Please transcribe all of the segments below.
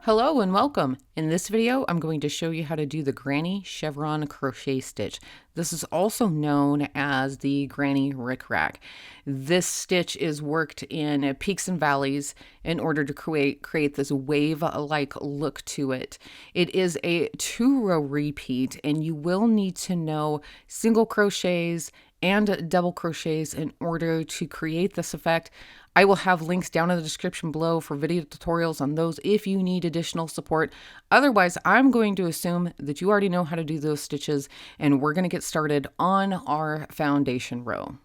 Hello and welcome. In this video, I'm going to show you how to do the Granny Chevron Crochet Stitch. This is also known as the Granny Rick Rack. This stitch is worked in peaks and valleys in order to create this wave-like look to it. It is a 2-row repeat, and you will need to know single crochets and double crochets in order to create this effect. I will have links down in the description below for video tutorials on those if you need additional support. Otherwise, I'm going to assume that you already know how to do those stitches, and we're going to get started on our foundation row.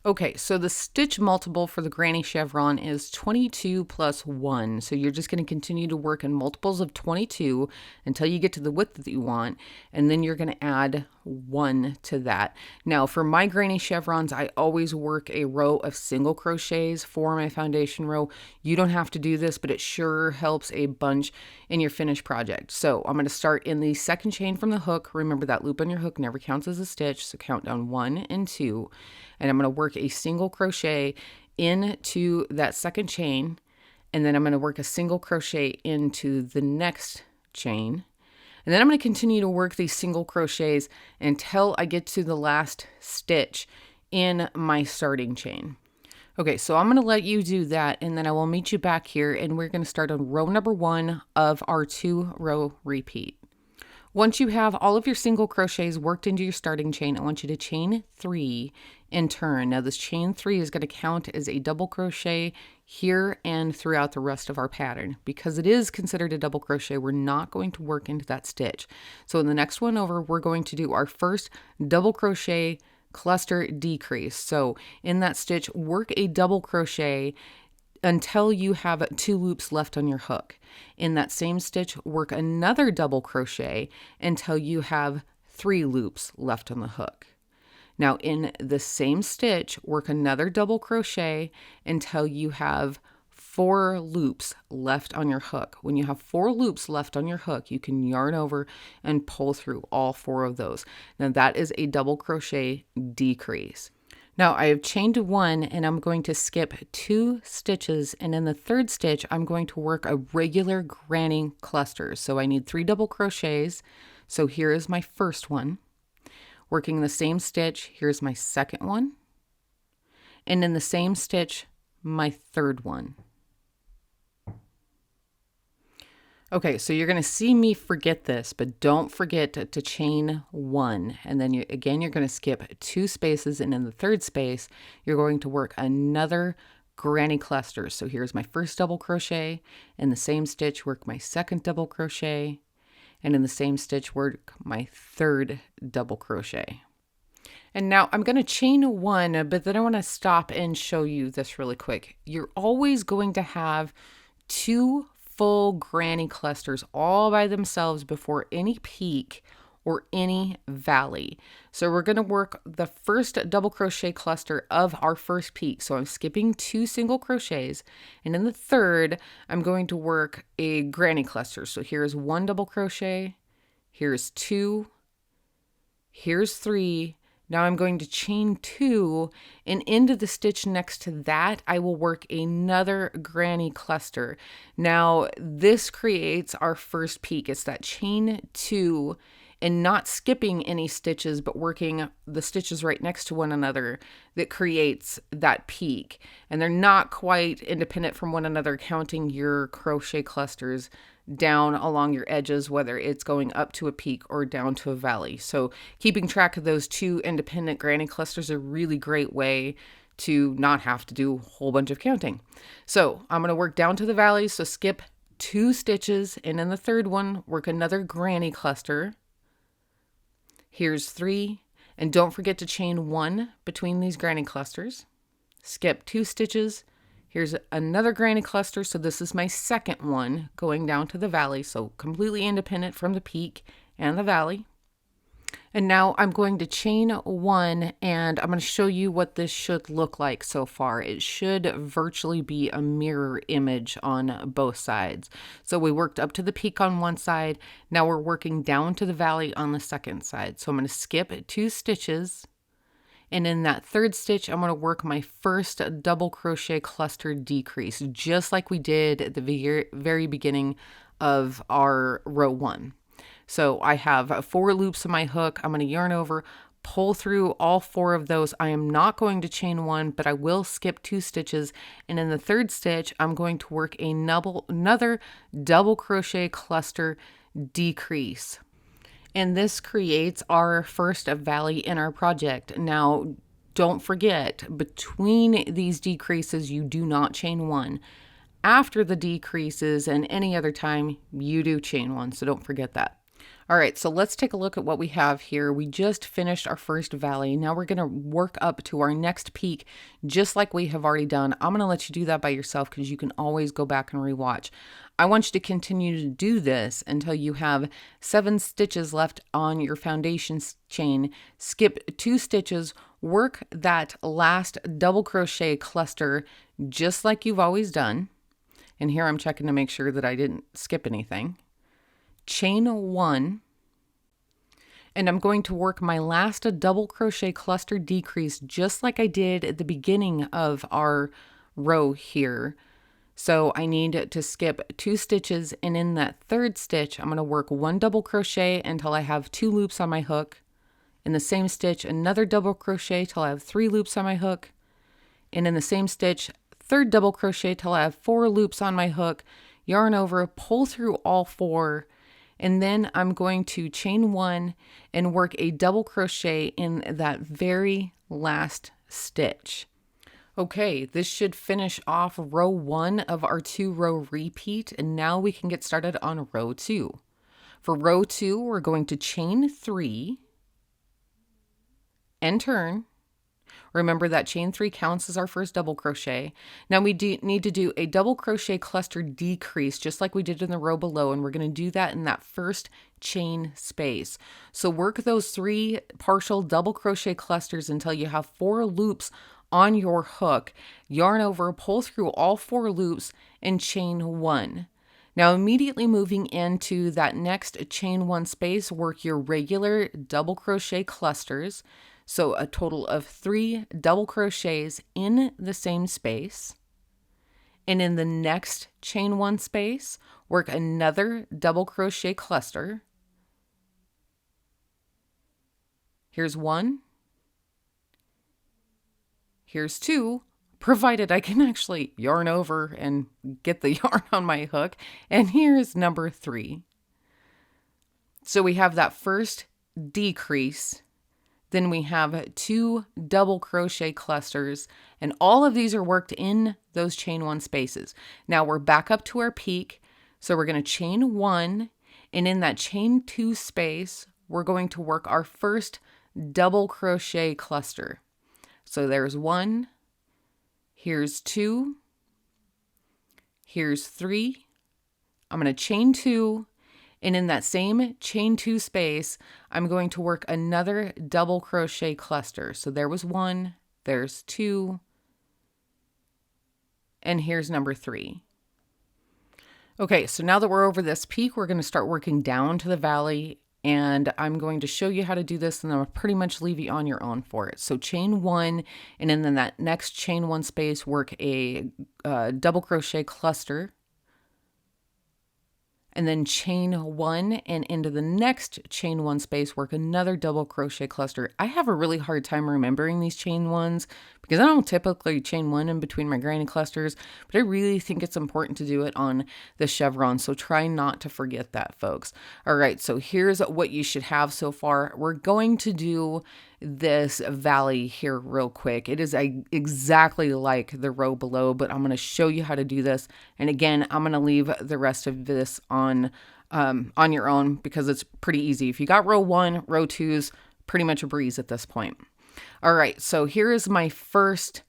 Okay, so the stitch multiple for the Granny Chevron is 22 plus 1. So you're just going to continue to work in multiples of 22 until you get to the width that you want, and then you're going to add 1 to that. Now, for my Granny Chevrons, I always work a row of single crochets for my foundation row. You don't have to do this, but it sure helps a bunch in your finished project. So I'm going to start in the second chain from the hook. Remember that loop on your hook never counts as a stitch, so count down 1 and 2. And I'm going to work a single crochet into that second chain, and then I'm going to work a single crochet into the next chain. And then I'm going to continue to work these single crochets until I get to the last stitch in my starting chain. Okay, so I'm going to let you do that, and then I will meet you back here, and we're going to start on row number 1 of our 2-row repeat. Once you have all of your single crochets worked into your starting chain, I want you to chain 3 and turn. Now this chain 3 is going to count as a double crochet here and throughout the rest of our pattern. Because it is considered a double crochet, we're not going to work into that stitch. So in the next one over, we're going to do our first double crochet cluster decrease. So in that stitch, work a double crochet until you have 2 loops left on your hook. In that same stitch, work another double crochet until you have 3 loops left on the hook. Now in the same stitch, work another double crochet until you have 4 loops left on your hook. When you have 4 loops left on your hook, you can yarn over and pull through all 4 of those. Now that is a double crochet decrease. Now I have chained 1, and I'm going to skip 2 stitches, and in the third stitch I'm going to work a regular granny cluster. So I need 3 double crochets. So here is my first one. Working the same stitch, here's my second one. And in the same stitch, my third one. Okay, so you're going to see me forget this, but don't forget to chain 1. And then you're going to skip 2 spaces, and in the third space, you're going to work another granny cluster. So here's my first double crochet. In the same stitch, work my second double crochet. And in the same stitch, work my third double crochet. And now I'm going to chain 1, but then I want to stop and show you this really quick. You're always going to have 2 full granny clusters all by themselves before any peak or any valley. So we're going to work the first double crochet cluster of our first peak. So I'm skipping 2 single crochets, and in the third I'm going to work a granny cluster. So here's 1 double crochet, here's 2, here's 3. Now I'm going to chain 2, and into the stitch next to that, I will work another granny cluster. Now this creates our first peak. It's that chain 2 and not skipping any stitches, but working the stitches right next to one another that creates that peak. And they're not quite independent from one another, counting your crochet clusters down along your edges, whether it's going up to a peak or down to a valley. So keeping track of those 2 independent granny clusters is a really great way to not have to do a whole bunch of counting. So I'm going to work down to the valley. So skip 2 stitches, and in the third one, work another granny cluster. Here's 3, and don't forget to chain 1 between these granny clusters. Skip 2 stitches. Here's another granny cluster, so this is my second one going down to the valley, so completely independent from the peak and the valley. And now I'm going to chain 1, and I'm going to show you what this should look like so far. It should virtually be a mirror image on both sides. So we worked up to the peak on one side, now we're working down to the valley on the second side. So I'm going to skip 2 stitches. And in that third stitch, I'm going to work my first double crochet cluster decrease, just like we did at the very beginning of our row 1. So I have 4 loops on my hook. I'm going to yarn over, pull through all 4 of those. I am not going to chain 1, but I will skip 2 stitches. And in the 3rd stitch, I'm going to work another double crochet cluster decrease. And this creates our first valley in our project. Now, don't forget, between these decreases, you do not chain 1. After the decreases and any other time, you do chain 1, so don't forget that. All right, so let's take a look at what we have here. We just finished our first valley. Now we're going to work up to our next peak, just like we have already done. I'm going to let you do that by yourself because you can always go back and rewatch. I want you to continue to do this until you have 7 stitches left on your foundation chain. Skip 2 stitches, work that last double crochet cluster just like you've always done. And here I'm checking to make sure that I didn't skip anything. Chain 1, and I'm going to work my last double crochet cluster decrease just like I did at the beginning of our row here. So I need to skip 2 stitches, and in that 3rd stitch I'm going to work 1 double crochet until I have 2 loops on my hook. In the same stitch, another double crochet till I have 3 loops on my hook, and in the same stitch, 3rd double crochet till I have 4 loops on my hook, yarn over, pull through all 4, and then I'm going to chain 1 and work a double crochet in that very last stitch. Okay, this should finish off row 1 of our 2-row repeat, and now we can get started on row 2. For row 2, we're going to chain 3 and turn. Remember that chain 3 counts as our first double crochet. Now we need to do a double crochet cluster decrease just like we did in the row below, and we're going to do that in that first chain space. So work those 3 partial double crochet clusters until you have 4 loops on your hook. Yarn over, pull through all 4 loops, and chain 1. Now immediately moving into that next chain 1 space, work your regular double crochet clusters. So a total of 3 double crochets in the same space. And in the next chain 1 space, work another double crochet cluster. Here's 1. Here's 2, provided I can actually yarn over and get the yarn on my hook. And here's number 3. So we have that first decrease. Then we have 2 double crochet clusters, and all of these are worked in those chain 1 spaces. Now we're back up to our peak, so we're going to chain 1, and in that chain 2 space, we're going to work our first double crochet cluster. So there's 1, here's 2, here's 3, I'm going to chain 2, and in that same chain 2 space, I'm going to work another double crochet cluster. So there was 1, there's 2, and here's number 3. Okay, so now that we're over this peak, we're going to start working down to the valley, and I'm going to show you how to do this, and then I'll pretty much leave you on your own for it. So chain 1, and then in that next chain 1 space, work a double crochet cluster. And then chain 1, and into the next chain 1 space, work another double crochet cluster. I have a really hard time remembering these chain 1s because I don't typically chain 1 in between my granny clusters, but I really think it's important to do it on the chevron. So try not to forget that, folks. All right, so here's what you should have so far. We're going to do this valley here real quick. It is exactly like the row below, but I'm going to show you how to do this. And again, I'm going to leave the rest of this on your own because it's pretty easy. If you got row 1, row 2's pretty much a breeze at this point. All right, so here is my first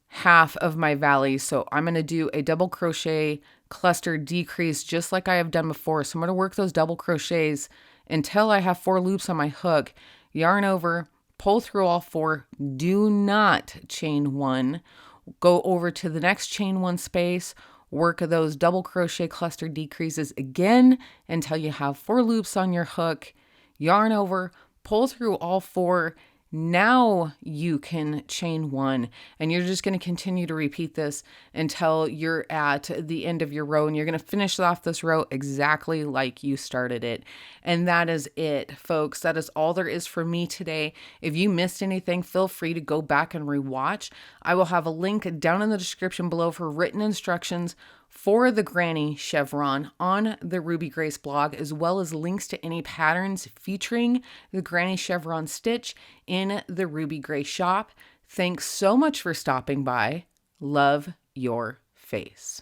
half of my valley. So I'm going to do a double crochet cluster decrease just like I have done before. So I'm going to work those double crochets until I have 4 loops on my hook, yarn over, pull through all 4, do not chain 1, go over to the next chain 1 space, work those double crochet cluster decreases again until you have 4 loops on your hook, yarn over, pull through all 4. Now you can chain 1, and you're just going to continue to repeat this until you're at the end of your row, and you're going to finish off this row exactly like you started it. And that is it, folks. That is all there is for me today. If you missed anything, feel free to go back and rewatch. I will have a link down in the description below for written instructions for the Granny Chevron on the Ruby Grace blog, as well as links to any patterns featuring the Granny Chevron Stitch in the Ruby Grace shop. Thanks so much for stopping by. Love your face.